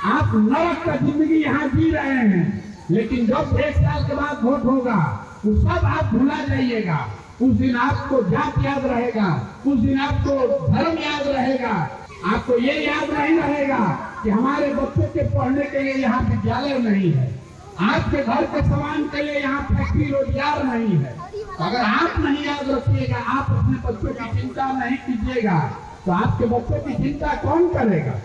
आप नरक का जिंदगी यहाँ जी रहे हैं, लेकिन जब 1 साल के बाद वोट होगा वो सब आप भुला जाइएगा। उस दिन आपको जात याद रहेगा, उस दिन आपको धर्म याद रहेगा, आपको ये याद नहीं रहेगा कि हमारे बच्चों के पढ़ने के लिए यहाँ विद्यालय नहीं है, आपके घर के सामान के लिए यहाँ फैक्ट्री रोजगार नहीं है। अगर आप नहीं याद रखिएगा, आप अपने बच्चों की चिंता नहीं कीजिएगा, तो आपके बच्चों की चिंता कौन करेगा।